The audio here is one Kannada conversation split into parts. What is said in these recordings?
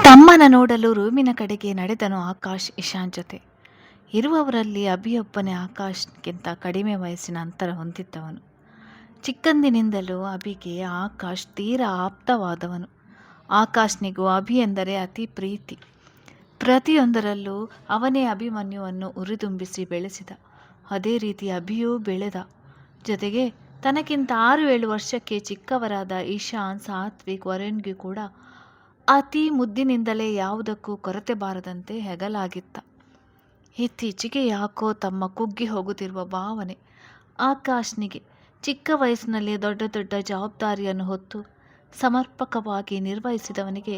ತಮ್ಮನ ನೋಡಲು ರೂಮಿನ ಕಡೆಗೆ ನಡೆದನು ಆಕಾಶ್ ಇಶಾನ್ ಜೊತೆ. ಇರುವವರಲ್ಲಿ ಅಭಿಯೊಬ್ಬನೇ ಆಕಾಶ್ಗಿಂತ ಕಡಿಮೆ ವಯಸ್ಸಿನ ಅಂತರ ಹೊಂದಿದ್ದವನು. ಚಿಕ್ಕಂದಿನಿಂದಲೂ ಅಭಿಗೆ ಆಕಾಶ್ ತೀರಾ ಆಪ್ತವಾದವನು. ಆಕಾಶ್ನಿಗೂ ಅಭಿ ಎಂದರೆ ಅತಿ ಪ್ರೀತಿ. ಪ್ರತಿಯೊಂದರಲ್ಲೂ ಅವನೇ ಅಭಿಮನ್ಯುವನ್ನು ಉರಿದುಂಬಿಸಿ ಬೆಳೆಸಿದ. ಅದೇ ರೀತಿ ಅಭಿಯೂ ಬೆಳೆದ. ಜೊತೆಗೆ ತನಗಿಂತ 6-7 ವರ್ಷಕ್ಕೆ ಚಿಕ್ಕವರಾದ ಇಶಾನ್, ಸಾತ್ವಿಕ್, ವರುಣ್ಗೂ ಕೂಡ ಅತಿ ಮುದ್ದಿನಿಂದಲೇ ಯಾವುದಕ್ಕೂ ಕೊರತೆ ಬಾರದಂತೆ ಹೆಗಲಾಗಿತ್ತ. ಇತ್ತೀಚೆಗೆ ಯಾಕೋ ತಮ್ಮ ಕುಗ್ಗಿ ಹೋಗುತ್ತಿರುವ ಭಾವನೆ. ಆಕಾಶ್ನಿಗೆ ಚಿಕ್ಕ ವಯಸ್ಸಿನಲ್ಲಿ ದೊಡ್ಡ ದೊಡ್ಡ ಜವಾಬ್ದಾರಿಯನ್ನು ಹೊತ್ತು ಸಮರ್ಪಕವಾಗಿ ನಿರ್ವಹಿಸಿದವನಿಗೆ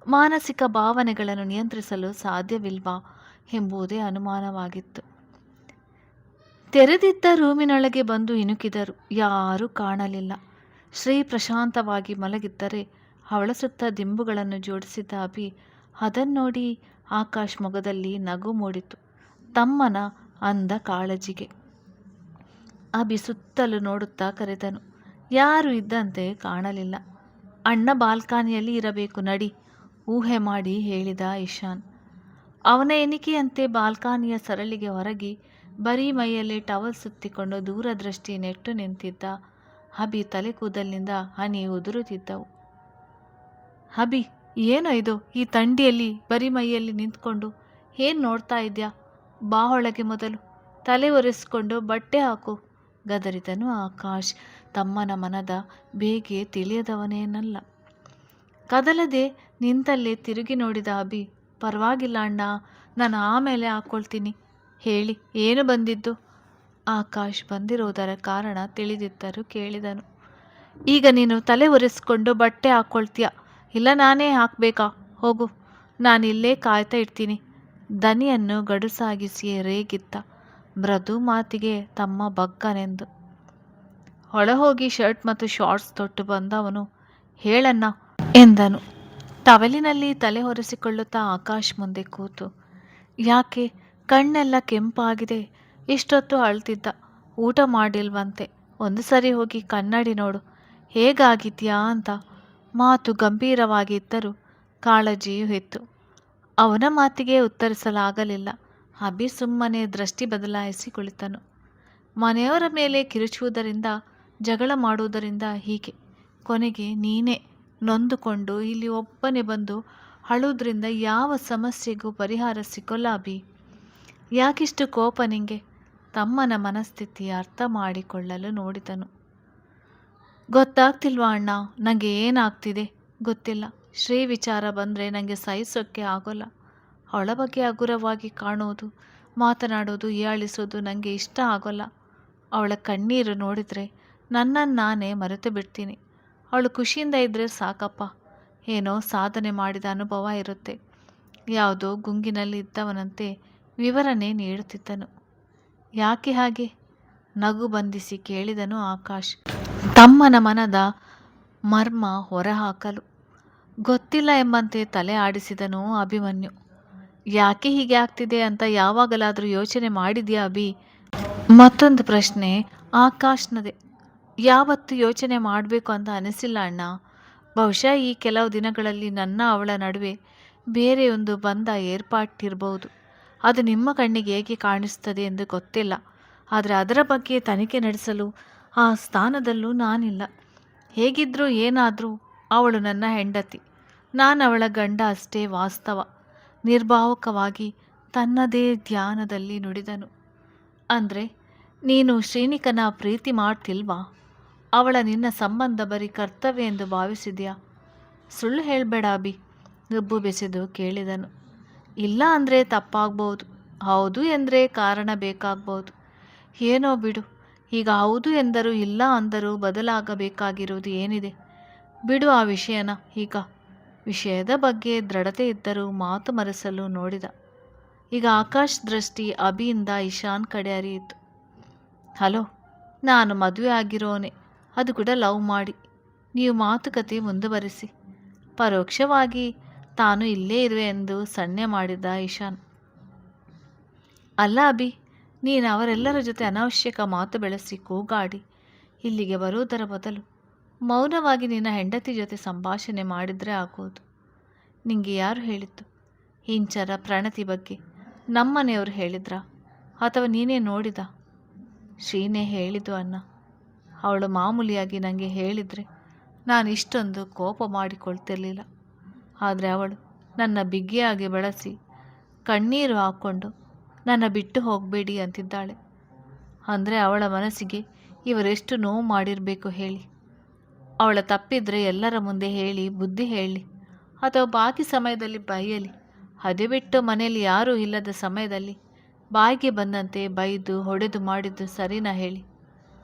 ಮಾನಸಿಕ ಭಾವನೆಗಳನ್ನು ನಿಯಂತ್ರಿಸಲು ಸಾಧ್ಯವಿಲ್ವಾ ಎಂಬುದೇ ಅನುಮಾನವಾಗಿತ್ತು. ತೆರೆದಿದ್ದ ರೂಮಿನೊಳಗೆ ಬಂದು ಇಣುಕಿದರು. ಯಾರೂ ಕಾಣಲಿಲ್ಲ. ಶ್ರೀ ಪ್ರಶಾಂತವಾಗಿ ಮಲಗಿದ್ದರೆ ಅವಳ ಸುತ್ತ ದಿಂಬುಗಳನ್ನು ಜೋಡಿಸಿದ್ದ ಅಭಿ ಅದನ್ನೋಡಿ ಆಕಾಶ್ ಮೊಗದಲ್ಲಿ ನಗು ಮೂಡಿತು. ತಮ್ಮನ ಅಂದ ಕಾಳಜಿಗೆ. ಅಭಿ ಸುತ್ತಲೂ ನೋಡುತ್ತಾ ಕರೆದನು. ಯಾರೂ ಇದ್ದಂತೆ ಕಾಣಲಿಲ್ಲ. ಅಣ್ಣ ಬಾಲ್ಕನಿಯಲ್ಲಿ ಇರಬೇಕು ನಡಿ, ಊಹೆ ಮಾಡಿ ಹೇಳಿದ ಇಶಾನ್. ಅವನ ಎಣಿಕೆಯಂತೆ ಬಾಲ್ಕನಿಯ ಸರಳಿಗೆ ಹೊರಗಿ ಬರೀ ಮೈಯಲ್ಲಿ ಟವಲ್ ಸುತ್ತಿಕೊಂಡು ದೂರದೃಷ್ಟಿ ನೆಟ್ಟು ನಿಂತಿದ್ದ ಅಭಿ ತಲೆ ಕೂದಲಿನಿಂದ ಹನಿ ಉದುರುತ್ತಿದ್ದವು. ಅಭಿ, ಏನೋ ಇದು ಈ ಥಂಡಿಯಲ್ಲಿ ಬರೀ ಮೈಯಲ್ಲಿ ನಿಂತ್ಕೊಂಡು ಏನು ನೋಡ್ತಾ ಇದ್ಯಾ? ಬಾ ಒಳಗೆ ಮೊದಲು, ತಲೆ ಒರೆಸ್ಕೊಂಡು ಬಟ್ಟೆ ಹಾಕು, ಗದರಿದನು ಆಕಾಶ್. ತಮ್ಮನ ಮನದ ಬೇಗೆ ತಿಳಿಯದವನೇನಲ್ಲ. ಕದಲದೆ ನಿಂತಲ್ಲೇ ತಿರುಗಿ ನೋಡಿದ ಅಭಿ, ಪರವಾಗಿಲ್ಲ ಅಣ್ಣ, ನಾನು ಆಮೇಲೆ ಹಾಕ್ಕೊಳ್ತೀನಿ. ಹೇಳಿ, ಏನು ಬಂದಿದ್ದು? ಆಕಾಶ್ ಬಂದಿರೋದರ ಕಾರಣ ತಿಳಿದಿದ್ದರೂ ಕೇಳಿದನು. ಈಗ ನೀನು ತಲೆ ಒರೆಸ್ಕೊಂಡು ಬಟ್ಟೆ ಹಾಕ್ಕೊಳ್ತೀಯ, ಇಲ್ಲ ನಾನೇ ಹಾಕಬೇಕಾ? ಹೋಗು, ನಾನಿಲ್ಲೇ ಕಾಯ್ತಾ ಇರ್ತೀನಿ. ದನಿಯನ್ನು ಗಡುಸಾಗಿಸಿ ರೇಗಿದ್ದ. ಮೃದು ಮಾತಿಗೆ ತಮ್ಮ ಬಗ್ಗನೆಂದು ಒಳಹೋಗಿ ಶರ್ಟ್ ಮತ್ತು ಶಾರ್ಟ್ಸ್ ತೊಟ್ಟು ಬಂದವನು ಹೇಳಣ್ಣ ಎಂದನು. ಟವೆಲಿನಲ್ಲಿ ತಲೆ ಒರೆಸಿಕೊಳ್ಳುತ್ತಾ ಆಕಾಶ್ ಮುಂದೆ ಕೂತು, ಯಾಕೆ ಕಣ್ಣೆಲ್ಲ ಕೆಂಪಾಗಿದೆ? ಇಷ್ಟೊತ್ತು ಅಳ್ತಿದ್ದ, ಊಟ ಮಾಡಿಲ್ವಂತೆ. ಒಂದು ಸರಿ ಹೋಗಿ ಕನ್ನಡಿ ನೋಡು, ಹೇಗಾಗಿದ್ಯಾ ಅಂತ. ಮಾತು ಗಂಭೀರವಾಗಿದ್ದರೂ ಕಾಳಜಿಯೂ ಇತ್ತು. ಅವನ ಮಾತಿಗೆ ಉತ್ತರಿಸಲಾಗಲಿಲ್ಲ. ಅಭಿ ಸುಮ್ಮನೆ ದೃಷ್ಟಿ ಬದಲಾಯಿಸಿ ಕುಳಿತನು. ಮನೆಯವರ ಮೇಲೆ ಕಿರುಚುವುದರಿಂದ, ಜಗಳ ಮಾಡುವುದರಿಂದ ಹೀಗೆ ಕೊನೆಗೆ ನೀನೇ ನೊಂದುಕೊಂಡು ಇಲ್ಲಿ ಒಬ್ಬನೇ ಬಂದು ಅಳುವುದರಿಂದ ಯಾವ ಸಮಸ್ಯೆಗೂ ಪರಿಹಾರ ಸಿಗೋಲ್ಲ ಅಭಿ. ಯಾಕಿಷ್ಟು ಕೋಪ ನಿಂಗೆ? ತಮ್ಮನ ಮನಸ್ಥಿತಿ ಅರ್ಥ ಮಾಡಿಕೊಳ್ಳಲು ನೋಡಿದನು. ಗೊತ್ತಾಗ್ತಿಲ್ವಾ ಅಣ್ಣ, ನನಗೆ ಏನಾಗ್ತಿದೆ ಗೊತ್ತಿಲ್ಲ. ಶ್ರೀ ವಿಚಾರ ಬಂದರೆ ನನಗೆ ಸಹಿಸೋಕ್ಕೆ ಆಗೋಲ್ಲ. ಅವಳ ಬಗ್ಗೆ ಹಗುರವಾಗಿ ಕಾಣೋದು, ಮಾತನಾಡೋದು, ಹೀಯಾಳಿಸೋದು ನನಗೆ ಇಷ್ಟ ಆಗೋಲ್ಲ. ಅವಳ ಕಣ್ಣೀರು ನೋಡಿದರೆ ನನ್ನನ್ನು ನಾನೇ ಮರೆತು ಬಿಡ್ತೀನಿ. ಅವಳು ಖುಷಿಯಿಂದ ಇದ್ದರೆ ಸಾಕಪ್ಪ. ಏನೋ ಸಾಧನೆ ಮಾಡಿದ ಅನುಭವ ಇರುತ್ತೆ. ಯಾವುದೋ ಗುಂಗಿನಲ್ಲಿ ಇದ್ದವನಂತೆ ವಿವರಣೆ ನೀಡುತ್ತಿದ್ದನು. ಯಾಕೆ ಹಾಗೆ? ನಗು ಬಂಧಿಸಿ ಕೇಳಿದನು ಆಕಾಶ್, ತಮ್ಮನ ಮನದ ಮರ್ಮ ಹೊರಹಾಕಲು. ಗೊತ್ತಿಲ್ಲ ಎಂಬಂತೆ ತಲೆ ಆಡಿಸಿದನು ಅಭಿಮನ್ಯು. ಯಾಕೆ ಹೀಗೆ ಆಗ್ತಿದೆ ಅಂತ ಯಾವಾಗಲಾದರೂ ಯೋಚನೆ ಮಾಡಿದ್ಯಾ ಅಭಿ? ಮತ್ತೊಂದು ಪ್ರಶ್ನೆ ಆಕಾಶ್ನದೇ. ಯಾವತ್ತೂ ಯೋಚನೆ ಮಾಡಬೇಕು ಅಂತ ಅನಿಸಿಲ್ಲ ಅಣ್ಣ. ಬಹುಶಃ ಈ ಕೆಲವು ದಿನಗಳಲ್ಲಿ ನನ್ನ ಅವಳ ನಡುವೆ ಬೇರೆ ಒಂದು ಬಂಧ ಏರ್ಪಟ್ಟಿರಬಹುದು. ಅದು ನಿಮ್ಮ ಕಣ್ಣಿಗೆ ಹೇಗೆ ಕಾಣಿಸ್ತದೆ ಎಂದು ಗೊತ್ತಿಲ್ಲ. ಆದರೆ ಅದರ ಬಗ್ಗೆ ತನಿಖೆ ನಡೆಸಲು ಆ ಸ್ಥಾನದಲ್ಲೂ ನಾನಿಲ್ಲ. ಹೇಗಿದ್ದರೂ ಏನಾದರೂ ಅವಳು ನನ್ನ ಹೆಂಡತಿ, ನಾನು ಅವಳ ಗಂಡ ಅಷ್ಟೇ ವಾಸ್ತವ. ನಿರ್ಭಾವಕವಾಗಿ ತನ್ನದೇ ಧ್ಯಾನದಲ್ಲಿ ನುಡಿದನು. ಅಂದರೆ ನೀನು ಶ್ರೀನಿಕನ ಪ್ರೀತಿ ಮಾಡ್ತಿಲ್ವಾ? ಅವಳ ನಿನ್ನ ಸಂಬಂಧ ಬರೀ ಕರ್ತವ್ಯ ಎಂದು ಭಾವಿಸಿದ್ಯಾ? ಸುಳ್ಳು ಹೇಳಬೇಡ ಅಭಿ, ನುಬ್ಬು ಬೆಸೆದು ಕೇಳಿದನು. ಇಲ್ಲ ಅಂದರೆ ತಪ್ಪಾಗ್ಬೋದು, ಹೌದು ಎಂದರೆ ಕಾರಣ ಬೇಕಾಗ್ಬೋದು. ಏನೋ ಬಿಡು, ಈಗ ಹೌದು ಎಂದರೂ ಇಲ್ಲ ಅಂದರೂ ಬದಲಾಗಬೇಕಾಗಿರುವುದು ಏನಿದೆ? ಬಿಡು ಆ ವಿಷಯನ. ಈಗ ವಿಷಯದ ಬಗ್ಗೆ ದೃಢತೆ ಇದ್ದರೂ ಮಾತು ಮರೆಸಲು ನೋಡಿದ. ಈಗ ಆಕಾಶ್ ದೃಷ್ಟಿ ಅಭಿಯಿಂದ ಇಶಾನ್ ಕಡೆ ಹರಿಯಿತು. ಹಲೋ, ನಾನು ಮದುವೆ ಆಗಿರೋನೆ, ಅದು ಕೂಡ ಲವ್ ಮಾಡಿ. ನೀವು ಮಾತುಕತೆ ಮುಂದುವರಿಸಿ. ಪರೋಕ್ಷವಾಗಿ ತಾನು ಇಲ್ಲೇ ಇರುವೆ ಎಂದು ಸನ್ನೆ ಮಾಡಿದ ಇಶಾನ್. ಅಲ್ಲ ಅಭಿ, ನೀನು ಅವರೆಲ್ಲರ ಜೊತೆ ಅನಾವಶ್ಯಕ ಮಾತು ಬೆಳೆಸಿ ಕೂಗಾಡಿ ಇಲ್ಲಿಗೆ ಬರುವುದರ ಬದಲು ಮೌನವಾಗಿ ನಿನ್ನ ಹೆಂಡತಿ ಜೊತೆ ಸಂಭಾಷಣೆ ಮಾಡಿದರೆ ಆಗೋದು. ನಿಂಗೆ ಯಾರು ಹೇಳಿದ್ದು? ಇಂಚರ ಪ್ರಣತಿ ಬಗ್ಗೆ ನಮ್ಮನೆಯವರು ಹೇಳಿದ್ರಾ ಅಥವಾ ನೀನೇ ನೋಡಿದ? ಶ್ರೀನೇ ಹೇಳಿದ್ದು ಅನ್ನ. ಅವಳು ಮಾಮೂಲಿಯಾಗಿ ನನಗೆ ಹೇಳಿದರೆ ನಾನು ಇಷ್ಟೊಂದು ಕೋಪ ಮಾಡಿಕೊಳ್ತಿರ್ಲಿಲ್ಲ. ಆದರೆ ಅವಳು ನನ್ನ ಬಿಗಿಯಾಗಿ ಬಳಸಿ ಕಣ್ಣೀರು ಹಾಕ್ಕೊಂಡು ನನ್ನ ಬಿಟ್ಟು ಹೋಗಬೇಡಿ ಅಂತಿದ್ದಾಳೆ. ಅಂದರೆ ಅವಳ ಮನಸ್ಸಿಗೆ ಇವರೆಷ್ಟು ನೋವು ಮಾಡಿರಬೇಕು ಹೇಳಿ. ಅವಳ ತಪ್ಪಿದ್ರೆ ಎಲ್ಲರ ಮುಂದೆ ಹೇಳಿ ಬುದ್ಧಿ ಹೇಳಲಿ, ಅಥವಾ ಬಾಕಿ ಸಮಯದಲ್ಲಿ ಬೈಯಲಿ. ಅದೇ ಬಿಟ್ಟು ಮನೆಯಲ್ಲಿ ಯಾರೂ ಇಲ್ಲದ ಸಮಯದಲ್ಲಿ ಬಾಯಿಗೆ ಬಂದಂತೆ ಬೈದು ಹೊಡೆದು ಮಾಡಿದ್ದು ಸರಿನಾ ಹೇಳಿ?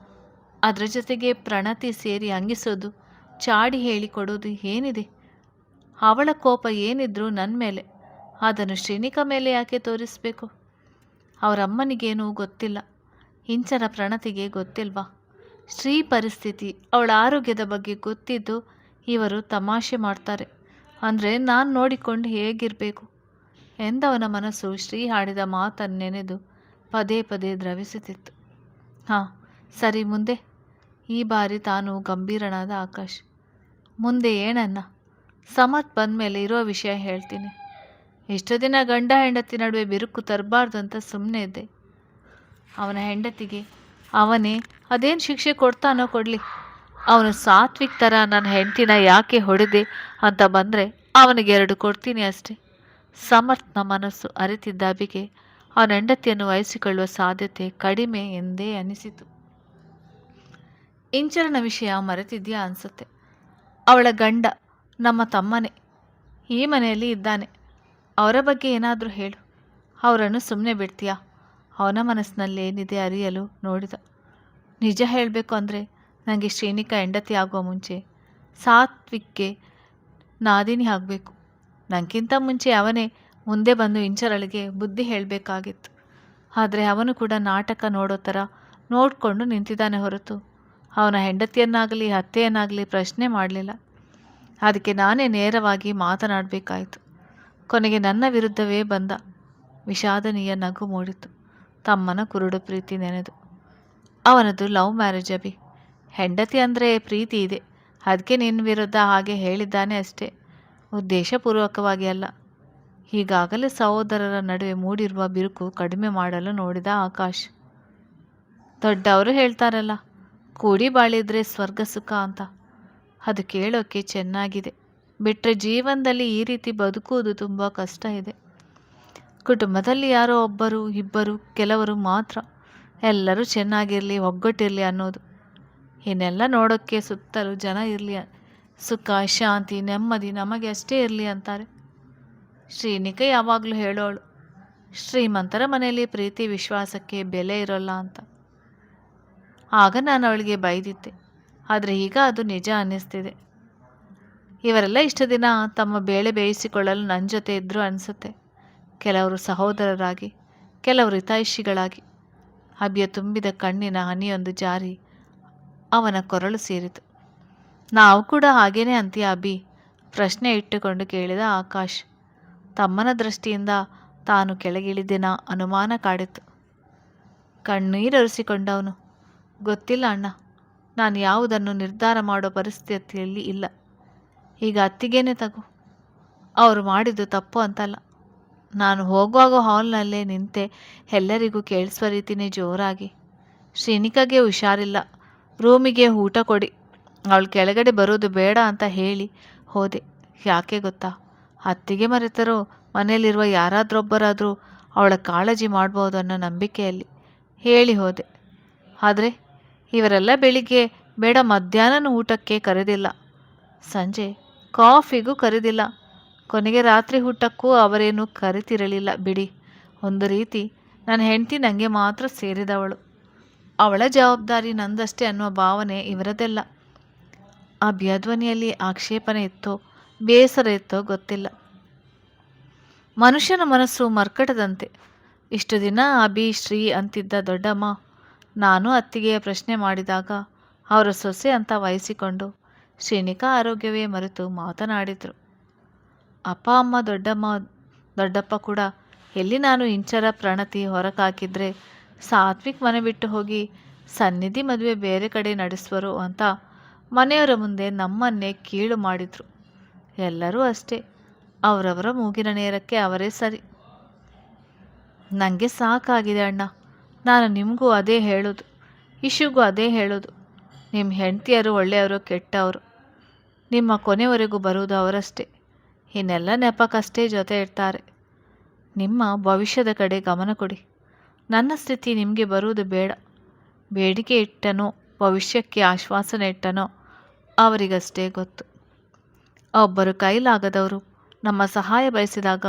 ಅದರ ಜೊತೆಗೆ ಪ್ರಣತಿ ಸೇರಿ ಅಂಗಿಸೋದು, ಚಾಡಿ ಹೇಳಿಕೊಡೋದು ಏನಿದೆ? ಅವಳ ಕೋಪ ಏನಿದ್ರೂ ನನ್ನ ಮೇಲೆ, ಅದನ್ನು ಶ್ರೀನಿಕಾ ಮೇಲೆ ಯಾಕೆ ತೋರಿಸಬೇಕು? ಅವರಮ್ಮನಿಗೇನೂ ಗೊತ್ತಿಲ್ಲ, ಇಂಚರ ಪ್ರಣತಿಗೆ ಗೊತ್ತಿಲ್ವಾ? ಶ್ರೀ ಪರಿಸ್ಥಿತಿ, ಅವಳ ಆರೋಗ್ಯದ ಬಗ್ಗೆ ಗೊತ್ತಿದ್ದು ಇವರು ತಮಾಷೆ ಮಾಡ್ತಾರೆ ಅಂದರೆ ನಾನು ನೋಡಿಕೊಂಡು ಹೇಗಿರಬೇಕು ಎಂದವನ ಮನಸ್ಸು ಶ್ರೀ ಆಡಿದ ಮಾತನ್ನು ನೆನೆದು ಪದೇ ಪದೇ ದ್ರವಿಸುತ್ತಿತ್ತು. ಹಾಂ ಸರಿ, ಮುಂದೆ? ಈ ಬಾರಿ ತಾನು ಗಂಭೀರನಾದ ಆಕಾಶ್. ಮುಂದೆ ಏನನ್ನ? ಸಮರ್ಥ್ ಬಂದ ಮೇಲೆ ಇರೋ ವಿಷಯ ಹೇಳ್ತೀನಿ. ಇಷ್ಟು ದಿನ ಗಂಡ ಹೆಂಡತಿ ನಡುವೆ ಬಿರುಕು ತರಬಾರ್ದು ಅಂತ ಸುಮ್ಮನೆ ಇದ್ದೆ. ಅವನ ಹೆಂಡತಿಗೆ ಅವನೇ ಅದೇನು ಶಿಕ್ಷೆ ಕೊಡ್ತಾನೋ ಕೊಡಲಿ. ಅವನು ಸಾತ್ವಿಕ್ ಥರ ನನ್ನ ಹೆಂಡತಿನ ಯಾಕೆ ಹೊಡೆದೆ ಅಂತ ಬಂದರೆ ಅವನಿಗೆ 2 ಕೊಡ್ತೀನಿ ಅಷ್ಟೆ. ಸಮರ್ಥ್ನ ಮನಸ್ಸು ಅರಿತಿದ್ದ ಅಬಿಗೆ ಅವನ ಹೆಂಡತಿಯನ್ನು ವಹಿಸಿಕೊಳ್ಳುವ ಸಾಧ್ಯತೆ ಕಡಿಮೆ ಎಂದೇ ಅನಿಸಿತು. ಇಂಚರನ ವಿಷಯ ಮರೆತಿದ್ಯಾ ಅನಿಸುತ್ತೆ. ಅವಳ ಗಂಡ ನಮ್ಮ ತಮ್ಮನೇ, ಈ ಮನೆಯಲ್ಲಿ ಇದ್ದಾನೆ. ಅವರ ಬಗ್ಗೆ ಏನಾದರೂ ಹೇಳು, ಅವರನ್ನು ಸುಮ್ಮನೆ ಬಿಡ್ತೀಯಾ? ಅವನ ಮನಸ್ಸಿನಲ್ಲಿ ಏನಿದೆ ಅರಿಯಲು ನೋಡಿದ. ನಿಜ ಹೇಳಬೇಕು ಅಂದರೆ ನನಗೆ ಶ್ರೀನಿಕಾ ಹೆಂಡತಿ ಆಗುವ ಮುಂಚೆ ಸಾತ್ವಿಕ್ಗೆ ನಾದಿನಿ ಆಗಬೇಕು. ನನಗಿಂತ ಮುಂಚೆ ಅವನೇ ಮುಂದೆ ಬಂದು ಇಂಚರಳಿಗೆ ಬುದ್ಧಿ ಹೇಳಬೇಕಾಗಿತ್ತು. ಆದರೆ ಅವನು ಕೂಡ ನಾಟಕ ನೋಡೋ ಥರ ನೋಡಿಕೊಂಡು ನಿಂತಿದ್ದಾನೆ ಹೊರತು ಅವನ ಹೆಂಡತಿಯನ್ನಾಗಲಿ ಅತ್ತೆಯನ್ನಾಗಲಿ ಪ್ರಶ್ನೆ ಮಾಡಲಿಲ್ಲ. ಅದಕ್ಕೆ ನಾನೇ ನೇರವಾಗಿ ಮಾತನಾಡಬೇಕಾಯಿತು. ಕೊನೆಗೆ ನನ್ನ ವಿರುದ್ಧವೇ ಬಂದ. ವಿಷಾದನೀಯ ನಗು ಮೂಡಿತು ತಮ್ಮನ ಕುರುಡು ಪ್ರೀತಿ ನೆನೆದು. ಅವನದು ಲವ್ ಮ್ಯಾರೇಜ್ ಅಭಿ. ಹೆಂಡತಿ ಅಂದರೆ ಪ್ರೀತಿ ಇದೆ, ಅದಕ್ಕೆ ನಿನ್ನ ವಿರುದ್ಧ ಹಾಗೆ ಹೇಳಿದ್ದಾನೆ ಅಷ್ಟೇ, ಉದ್ದೇಶಪೂರ್ವಕವಾಗಿ ಅಲ್ಲ. ಈಗಾಗಲೇ ಸಹೋದರರ ನಡುವೆ ಮೂಡಿರುವ ಬಿರುಕು ಕಡಿಮೆ ಮಾಡಲು ನೋಡಿದ ಆಕಾಶ್. ದೊಡ್ಡವರು ಹೇಳ್ತಾರಲ್ಲ, ಕೂಡಿ ಬಾಳಿದ್ರೆ ಸ್ವರ್ಗ ಸುಖ ಅಂತ. ಅದು ಕೇಳೋಕ್ಕೆ ಚೆನ್ನಾಗಿದೆ, ಬಿಟ್ಟರೆ ಜೀವನದಲ್ಲಿ ಈ ರೀತಿ ಬದುಕುವುದು ತುಂಬ ಕಷ್ಟ ಇದೆ. ಕುಟುಂಬದಲ್ಲಿ ಯಾರೋ ಒಬ್ಬರು ಇಬ್ಬರು ಕೆಲವರು ಮಾತ್ರ ಎಲ್ಲರೂ ಚೆನ್ನಾಗಿರಲಿ ಒಗ್ಗಟ್ಟಿರಲಿ ಅನ್ನೋದು. ಇನ್ನೆಲ್ಲ ನೋಡೋಕ್ಕೆ ಸುತ್ತಲೂ ಜನ ಇರಲಿ, ಸುಖ ಶಾಂತಿ ನೆಮ್ಮದಿ ನಮಗೆ ಅಷ್ಟೇ ಇರಲಿ ಅಂತಾರೆ. ಶ್ರೀನಿಕಾ ಯಾವಾಗಲೂ ಹೇಳೋಳು, ಶ್ರೀಮಂತರ ಮನೆಯಲ್ಲಿ ಪ್ರೀತಿ ವಿಶ್ವಾಸಕ್ಕೆ ಬೆಲೆ ಇರೋಲ್ಲ ಅಂತ. ಆಗ ನಾನು ಅವಳಿಗೆ ಬೈದಿದ್ದೆ, ಆದರೆ ಈಗ ಅದು ನಿಜ ಅನ್ನಿಸ್ತಿದೆ. ಇವರೆಲ್ಲ ಇಷ್ಟು ದಿನ ತಮ್ಮ ಬೇಳೆ ಬೇಯಿಸಿಕೊಳ್ಳಲು ನನ್ನ ಜೊತೆ ಇದ್ದರು ಅನಿಸುತ್ತೆ. ಕೆಲವರು ಸಹೋದರರಾಗಿ, ಕೆಲವರು ಹಿತೈಷಿಗಳಾಗಿ. ಅಭಿಯ ತುಂಬಿದ ಕಣ್ಣಿನ ಹನಿಯೊಂದು ಜಾರಿ ಅವನ ಕೊರಳು ಸೇರಿತು. ನಾವು ಕೂಡ ಹಾಗೇನೆ ಅಂತೀಯ ಅಭಿ? ಪ್ರಶ್ನೆ ಇಟ್ಟುಕೊಂಡು ಕೇಳಿದ ಆಕಾಶ್. ತಮ್ಮನ ದೃಷ್ಟಿಯಿಂದ ತಾನು ಕೆಳಗಿಳಿದಿನ ಅನುಮಾನ ಕಾಡಿತು. ಕಣ್ಣೀರೊರೆಸಿಕೊಂಡವನು, ಗೊತ್ತಿಲ್ಲ ಅಣ್ಣ, ನಾನು ಯಾವುದನ್ನು ನಿರ್ಧಾರ ಮಾಡೋ ಪರಿಸ್ಥಿತಿಯಲ್ಲಿ ಇಲ್ಲ. ಈಗ ಅತ್ತಿಗೇನೆ ತಗೋ, ಅವರು ಮಾಡಿದ್ದು ತಪ್ಪು ಅಂತಲ್ಲ. ನಾನು ಹೋಗುವಾಗ ಹಾಲ್ನಲ್ಲೇ ನಿಂತೆ ಎಲ್ಲರಿಗೂ ಕೇಳಿಸುವ ರೀತಿಯೇ ಜೋರಾಗಿ, ಶ್ರೀನಿಕಾಗೆ ಹುಷಾರಿಲ್ಲ, ರೂಮಿಗೆ ಊಟ ಕೊಡಿ, ಅವಳು ಕೆಳಗಡೆ ಬರೋದು ಬೇಡ ಅಂತ ಹೇಳಿ ಹೋದೆ. ಯಾಕೆ ಗೊತ್ತಾ? ಅತ್ತಿಗೆ ಮರೆತರೋ ಮನೆಯಲ್ಲಿರುವ ಯಾರಾದ್ರೊಬ್ಬರಾದರೂ ಅವಳ ಕಾಳಜಿ ಮಾಡ್ಬೋದು ಅನ್ನೋ ನಂಬಿಕೆಯಲ್ಲಿ ಹೇಳಿ ಹೋದೆ. ಆದರೆ ಇವರೆಲ್ಲ ಬೆಳಿಗ್ಗೆ ಬೇಡ ಮಧ್ಯಾಹ್ನ ಊಟಕ್ಕೆ ಕರೆದಿಲ್ಲ, ಸಂಜೆ ಕಾಫಿಗೂ ಕರೆದಿಲ್ಲ, ಕೊನೆಗೆ ರಾತ್ರಿ ಊಟಕ್ಕೂ ಅವರೇನು ಕರೆತಿರಲಿಲ್ಲ ಬಿಡಿ. ಒಂದು ರೀತಿ ನನ್ನ ಹೆಂಡತಿ ನನಗೆ ಮಾತ್ರ ಸೇರಿದವಳು, ಅವಳ ಜವಾಬ್ದಾರಿ ನಂದಷ್ಟೇ ಅನ್ನುವ ಭಾವನೆ ಇವರದೆಲ್ಲ. ಅಭಿಯ ಧ್ವನಿಯಲ್ಲಿ ಆಕ್ಷೇಪಣೆ ಇತ್ತೋ ಬೇಸರ ಇತ್ತೋ ಗೊತ್ತಿಲ್ಲ. ಮನುಷ್ಯನ ಮನಸ್ಸು ಮರ್ಕಟದಂತೆ. ಇಷ್ಟು ದಿನ ಅಭಿ ಶ್ರೀ ಅಂತಿದ್ದ ದೊಡ್ಡಮ್ಮ ನಾನು ಅತ್ತಿಗೆಯ ಪ್ರಶ್ನೆ ಮಾಡಿದಾಗ ಅವರ ಸೊಸೆ ಅಂತ ವಹಿಸಿಕೊಂಡು ಶ್ರೀನಿಕಾ ಆರೋಗ್ಯವೇ ಮರೆತು ಮಾತನಾಡಿದರು. ಅಪ್ಪ ಅಮ್ಮ ದೊಡ್ಡಪ್ಪ ಕೂಡ ಎಲ್ಲಿ ನಾನು ಇಂಚರ ಪ್ರಣತಿ ಹೊರಗಾಕಿದ್ರೆ ಸಾತ್ವಿಕ್ ಮನೆ ಬಿಟ್ಟು ಹೋಗಿ ಸನ್ನಿಧಿ ಮದುವೆ ಬೇರೆ ಕಡೆ ನಡೆಸುವರು ಅಂತ ಮನೆಯವರ ಮುಂದೆ ನಮ್ಮನ್ನೇ ಕೀಳು ಮಾಡಿದರು. ಎಲ್ಲರೂ ಅಷ್ಟೇ, ಅವರವರ ಮೂಗಿನ ನೇರಕ್ಕೆ ಅವರೇ ಸರಿ. ನನಗೆ ಸಾಕಾಗಿದೆ ಅಣ್ಣ. ನಾನು ನಿಮಗೂ ಅದೇ ಹೇಳೋದು, ಇಶುಗೂ ಅದೇ ಹೇಳೋದು. ನಿಮ್ಮ ಹೆಂಡತಿಯರು ಒಳ್ಳೆಯವರು ಕೆಟ್ಟವರು, ನಿಮ್ಮ ಕೊನೆವರೆಗೂ ಬರುವುದು ಅವರಷ್ಟೇ. ಇನ್ನೆಲ್ಲ ನೆಪಕ್ಕಷ್ಟೇ ಜೊತೆ ಇರ್ತಾರೆ. ನಿಮ್ಮ ಭವಿಷ್ಯದ ಕಡೆ ಗಮನ ಕೊಡಿ. ನನ್ನ ಸ್ಥಿತಿ ನಿಮಗೆ ಬರುವುದು ಬೇಡ. ಬೇಡಿಕೆ ಇಟ್ಟನೋ ಭವಿಷ್ಯಕ್ಕೆ ಆಶ್ವಾಸನೆ ಇಟ್ಟನೋ ಅವರಿಗಷ್ಟೇ ಗೊತ್ತು. ಒಬ್ಬರು ಕೈಲಾಗದವರು ನಮ್ಮ ಸಹಾಯ ಬಯಸಿದಾಗ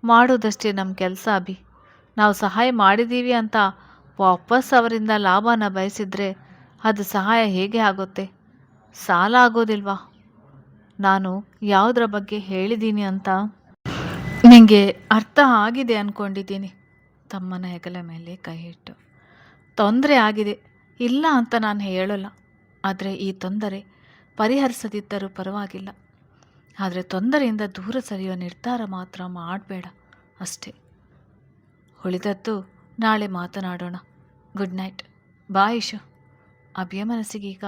ಮಾಡುವುದಷ್ಟೇ ನಮ್ಮ ಕೆಲಸ ಅಭಿ. ನಾವು ಸಹಾಯ ಮಾಡಿದ್ದೀವಿ ಅಂತ ವಾಪಸ್ ಅವರಿಂದ ಲಾಭನ ಬಯಸಿದ್ರೆ ಅದು ಸಹಾಯ ಹೇಗೆ ಆಗುತ್ತೆ? ಸಾಲ ಆಗೋದಿಲ್ವಾ? ನಾನು ಯಾವುದರ ಬಗ್ಗೆ ಹೇಳಿದ್ದೀನಿ ಅಂತ ನಿಮಗೆ ಅರ್ಥ ಆಗಿದೆ ಅಂದ್ಕೊಂಡಿದ್ದೀನಿ. ತಮ್ಮನ ಹೆಗಲ ಮೇಲೆ ಕೈ ಇಟ್ಟು. ತೊಂದರೆ ಆಗಿದೆ, ಇಲ್ಲ ಅಂತ ನಾನು ಹೇಳೋಲ್ಲ. ಆದರೆ ಈ ತೊಂದರೆ ಪರಿಹರಿಸದಿದ್ದರೂ ಪರವಾಗಿಲ್ಲ. ಆದರೆ ತೊಂದರೆಯಿಂದ ದೂರ ಸರಿಯೋ ನಿರ್ಧಾರ ಮಾತ್ರ ಮಾಡಬೇಡ ಅಷ್ಟೇ. ಉಳಿದದ್ದು ನಾಳೆ ಮಾತನಾಡೋಣ. Good night. ಬಾಯ್ ಇಶು. ಅಭಿಯ ಮನಸ್ಸಿಗೀಗ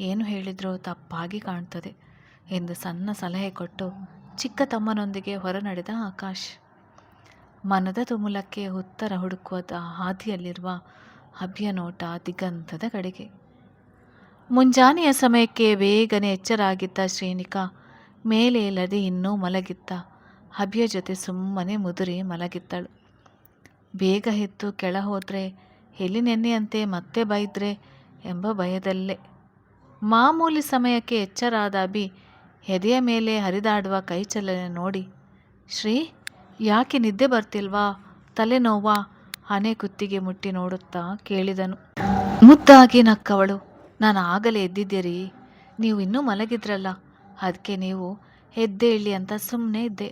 ಏನು ಹೇಳಿದ್ರೋ ತಪ್ಪಾಗಿ ಕಾಣ್ತದೆ ಎಂದು ಸಣ್ಣ ಸಲಹೆ ಕೊಟ್ಟು ಚಿಕ್ಕ ತಮ್ಮನೊಂದಿಗೆ ಹೊರ ನಡೆದ ಆಕಾಶ್. ಮನದ ತುಮುಲಕ್ಕೆ ಉತ್ತರ ಹುಡುಕುವ ಹಾದಿಯಲ್ಲಿರುವ ಅಭಿಯ ನೋಟ ದಿಗಂತದ ಕಡೆಗೆ. ಮುಂಜಾನೆಯ ಸಮಯಕ್ಕೆ ಬೇಗನೆ ಎಚ್ಚರಾಗಿದ್ದ ಶ್ರೀನಿಕಾ ಮೇಲೇಲದೆ ಇನ್ನೂ ಮಲಗಿದ್ದ ಅಭಿಯ ಜೊತೆ ಸುಮ್ಮನೆ ಮುದುರಿ ಮಲಗಿದ್ದಳು. ಬೇಗ ಎದ್ದು ಕೆಳ ಹೋದರೆ ಎಲ್ಲಿ ನೆನ್ನೆಯಂತೆ ಮತ್ತೆ ಬೈದ್ರೆ ಎಂಬ ಭಯದಲ್ಲೇ. ಮಾಮೂಲಿ ಸಮಯಕ್ಕೆ ಎಚ್ಚರಾದ ಅಭಿ ಎದೆಯ ಮೇಲೆ ಹರಿದಾಡುವ ಕೈಚಲನೆ ನೋಡಿ, ಶ್ರೀ, ಯಾಕೆ ನಿದ್ದೆ ಬರ್ತಿಲ್ವಾ? ತಲೆನೋವಾ? ಹಣೆ ಕುತ್ತಿಗೆ ಮುಟ್ಟಿ ನೋಡುತ್ತಾ ಕೇಳಿದನು. ಮುದ್ದಾಗಿ ನಕ್ಕವಳು. ನಾನು ಆಗಲೇ ಎದ್ದಿದ್ದೆ. ನೀವು ಇನ್ನೂ ಮಲಗಿದ್ರಲ್ಲ, ಅದಕ್ಕೆ ನೀವು ಎದ್ದೇಳಿ ಅಂತ ಸುಮ್ಮನೆ ಇದ್ದೆ.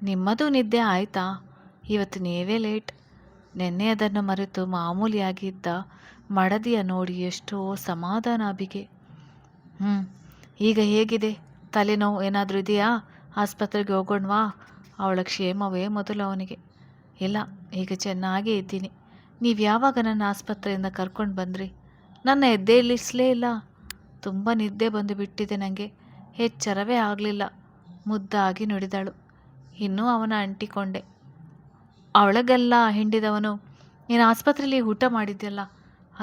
ನಿಮ್ಮದು ನಿದ್ದೆ ಆಯಿತಾ? ಇವತ್ತು ನೀವೇ ಲೇಟ್. ನೆನ್ನೆ ಅದನ್ನು ಮರೆತು ಮಾಮೂಲಿಯಾಗಿದ್ದ ಮಡದಿಯ ನೋಡಿ ಎಷ್ಟೋ ಸಮಾಧಾನ ಅಭಿಗೆ. ಈಗ ಹೇಗಿದೆ? ತಲೆನೋವು ಏನಾದರೂ ಇದೆಯಾ? ಆಸ್ಪತ್ರೆಗೆ ಹೋಗೋಣವಾ? ಅವಳ ಕ್ಷೇಮವೇ ಮೊದಲು ಅವನಿಗೆ. ಇಲ್ಲ, ಈಗ ಚೆನ್ನಾಗೇ ಇದ್ದೀನಿ. ನೀವು ಯಾವಾಗ ನನ್ನ ಆಸ್ಪತ್ರೆಯಿಂದ ಕರ್ಕೊಂಡು ಬಂದ್ರಿ? ನನ್ನ ಎದ್ದೇಳಿಸಲೇ ಇಲ್ಲ. ತುಂಬ ನಿದ್ದೆ ಬಂದು ಬಿಟ್ಟಿದೆ ನನಗೆ. ಎಚ್ಚರವೇ ಆಗಲಿಲ್ಲ. ಮುದ್ದಾಗಿ ನುಡಿದಳು. ಇನ್ನೂ ಅವನ ಅಂಟಿಕೊಂಡೆ. ಅವಳಗೆಲ್ಲ ಹಿಂಡಿದವನು, ನೀನು ಆಸ್ಪತ್ರೆಯಲ್ಲಿ ಊಟ ಮಾಡಿದ್ಯಲ್ಲ,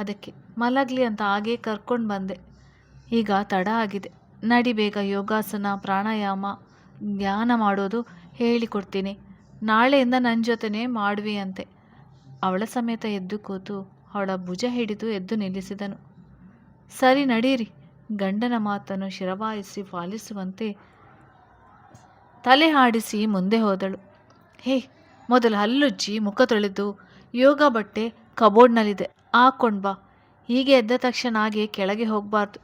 ಅದಕ್ಕೆ ಮಲಗಲಿ ಅಂತ ಹಾಗೇ ಕರ್ಕೊಂಡು ಬಂದೆ. ಈಗ ತಡ ಆಗಿದೆ, ನಡಿ ಬೇಗ. ಯೋಗಾಸನ, ಪ್ರಾಣಾಯಾಮ, ಧ್ಯಾನ ಮಾಡೋದು ಹೇಳಿಕೊಡ್ತೀನಿ. ನಾಳೆಯಿಂದ ನನ್ನ ಜೊತೆನೇ ಮಾಡುವಿ ಅಂತೆ. ಅವಳ ಸಮೇತ ಎದ್ದು ಕೂತು ಅವಳ ಭುಜ ಹಿಡಿದು ಎದ್ದು ನಿಲ್ಲಿಸಿದನು. ಸರಿ ನಡೀರಿ. ಗಂಡನ ಮಾತನ್ನು ಶಿರವಾಯಿಸಿ ಪಾಲಿಸುವಂತೆ ತಲೆ ಆಡಿಸಿ ಮುಂದೆ ಹೋದಳು. ಹೇ, ಮೊದಲು ಹಲ್ಲುಜ್ಜಿ ಮುಖ ತೊಳೆದು ಯೋಗ ಬಟ್ಟೆ ಕಬೋರ್ಡ್ನಲ್ಲಿದೆ, ಹಾಕ್ಕೊಂಡು ಬಾ. ಹೀಗೆ ಎದ್ದ ತಕ್ಷಣ ಹಾಗೆ ಕೆಳಗೆ ಹೋಗಬಾರ್ದು.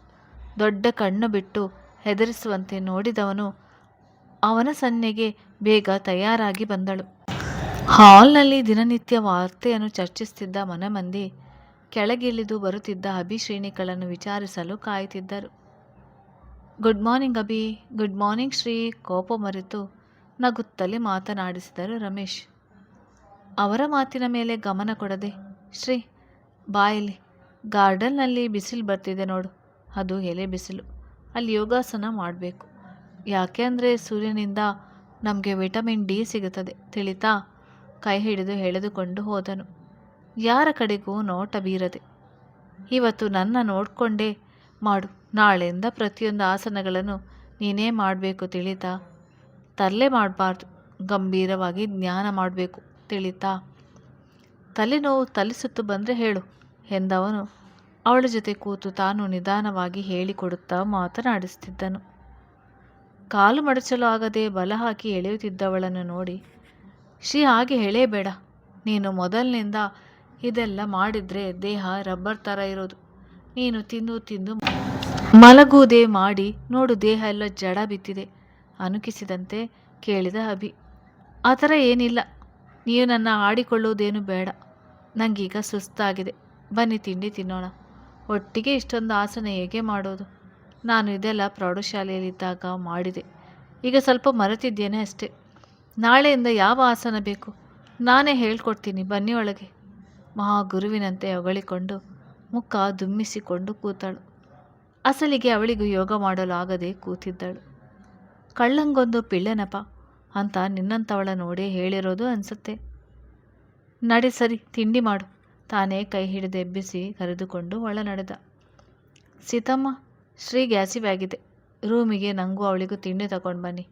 ದೊಡ್ಡ ಕಣ್ಣು ಬಿಟ್ಟು ಹೆದರಿಸುವಂತೆ ನೋಡಿದವನು ಅವನ ಸನ್ನೆಗೆ ಬೇಗ ತಯಾರಾಗಿ ಬಂದಳು. ಹಾಲ್ನಲ್ಲಿ ದಿನನಿತ್ಯ ವಾರ್ತೆಯನ್ನು ಚರ್ಚಿಸುತ್ತಿದ್ದ ಮನಮಂದಿ ಕೆಳಗಿಳಿದು ಬರುತ್ತಿದ್ದ ಅಭಿ ಶ್ರೀನಿಗಳನ್ನು ವಿಚಾರಿಸಲು ಕಾಯುತ್ತಿದ್ದರು. Good morning Abhi. Good morning Shri. ಕೋಪ ಮರೆತು ನಗುತ್ತಲೇ ಮಾತನಾಡಿಸಿದರು ರಮೇಶ್. ಅವರ ಮಾತಿನ ಮೇಲೆ ಗಮನ ಕೊಡದೆ, ಶ್ರೀ ಬಾಯಲ್ಲಿ ಗಾರ್ಡನ್ನಲ್ಲಿ ಬಿಸಿಲು ಬರ್ತಿದೆ ನೋಡು, ಅದು ಎಲೆ ಬಿಸಿಲು. ಅಲ್ಲಿ ಯೋಗಾಸನ ಮಾಡಬೇಕು. ಯಾಕೆ ಅಂದರೆ ಸೂರ್ಯನಿಂದ ನಮಗೆ ವಿಟಮಿನ್ ಡಿ ಸಿಗುತ್ತದೆ, ತಿಳಿತಾ? ಕೈ ಹಿಡಿದು ಎಳೆದುಕೊಂಡು ಹೋದನು, ಯಾರ ಕಡೆಗೂ ನೋಟ ಬೀರದೆ. ಇವತ್ತು ನನ್ನ ನೋಡಿಕೊಂಡೇ ಮಾಡು. ನಾಳೆಯಿಂದ ಪ್ರತಿಯೊಂದು ಆಸನಗಳನ್ನು ನೀನೇ ಮಾಡಬೇಕು, ತಿಳಿತಾ? ತರಲೆ ಮಾಡಬಾರ್ದು, ಗಂಭೀರವಾಗಿ ಜ್ಞಾನ ಮಾಡಬೇಕು, ತಿಳಿತಾ? ತಲೆನೋವು ತಲೆಸುತ್ತು ಬಂದರೆ ಹೇಳು ಎಂದವನು ಅವಳ ಜೊತೆ ಕೂತು ತಾನು ನಿಧಾನವಾಗಿ ಹೇಳಿಕೊಡುತ್ತಾ ಮಾತನಾಡಿಸುತ್ತಿದ್ದನು. ಕಾಲು ಮಡಚಲು ಆಗದೆ ಬಲ ಹಾಕಿ ಎಳೆಯುತ್ತಿದ್ದವಳನ್ನು ನೋಡಿ, ಶ್ರೀ, ಹಾಗೆ ಎಳೆಯಬೇಡ. ನೀನು ಮೊದಲಿನಿಂದ ಇದೆಲ್ಲ ಮಾಡಿದರೆ ದೇಹ ರಬ್ಬರ್ ಥರ ಇರೋದು. ನೀನು ತಿಂದು ತಿಂದು ಮಲಗುವುದೇ ಮಾಡಿ ನೋಡು, ದೇಹ ಎಲ್ಲ ಜಡ ಬಿತ್ತಿದೆ ಅನುಕಿಸಿದಂತೆ ಕೇಳಿದ ಅಭಿ. ಆ ಥರ ಏನಿಲ್ಲ. ನೀವು ನನ್ನ ಆಡಿಕೊಳ್ಳುವುದೇನು ಬೇಡ. ನನಗೀಗ ಸುಸ್ತಾಗಿದೆ. ಬನ್ನಿ ತಿಂಡಿ ತಿನ್ನೋಣ. ಒಟ್ಟಿಗೆ ಇಷ್ಟೊಂದು ಆಸನ ಹೇಗೆ ಮಾಡೋದು? ನಾನು ಇದೆಲ್ಲ ಪ್ರೌಢಶಾಲೆಯಲ್ಲಿದ್ದಾಗ ಮಾಡಿದೆ. ಈಗ ಸ್ವಲ್ಪ ಮರೆತಿದ್ದೇನೆ ಅಷ್ಟೇ. ನಾಳೆಯಿಂದ ಯಾವ ಆಸನ ಬೇಕು ನಾನೇ ಹೇಳ್ಕೊಡ್ತೀನಿ, ಬನ್ನಿ ಒಳಗೆ. ಮಹಾಗುರುವಿನಂತೆ ಹೊಗಳಿಕೊಂಡು ಮುಖ ದುಮ್ಮಿಸಿಕೊಂಡು ಕೂತಳು. ಅಸಲಿಗೆ ಅವಳಿಗೂ ಯೋಗ ಮಾಡಲು ಆಗದೆ ಕೂತಿದ್ದಳು. ಕಳ್ಳಂಗೊಂದು ಪಿಳ್ಳೆನಪ. ಅಂತ ನಿನ್ನಂಥವಳ ನೋಡಿ ಹೇಳಿರೋದು ಅನಿಸುತ್ತೆ. ನಡೆ ಸರಿ, ತಿಂಡಿ ಮಾಡು. ತಾನೇ ಕೈ ಹಿಡಿದು ಎಬ್ಬಿಸಿ ಕರೆದುಕೊಂಡು ಒಳ ನಡೆದ. ಸೀತಮ್ಮ, ಶ್ರೀ ಗ್ಯಾಸಿವಾಗಿದೆ. ರೂಮಿಗೆ ನನಗೂ ಅವಳಿಗೂ ತಿಂಡಿ ತಗೊಂಡು ಬನ್ನಿ,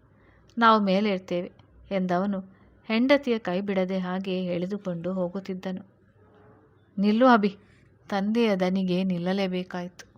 ನಾವು ಮೇಲೆ ಇರ್ತೇವೆ ಎಂದವನು ಹೆಂಡತಿಯ ಕೈ ಬಿಡದೆ ಹಾಗೆ ಎಳೆದುಕೊಂಡು ಹೋಗುತ್ತಿದ್ದನು. ನಿಲ್ಲು ಅಭಿ. ತಂದೆಯ ದನಿಗೆ ನಿಲ್ಲಲೇಬೇಕಾಯಿತು.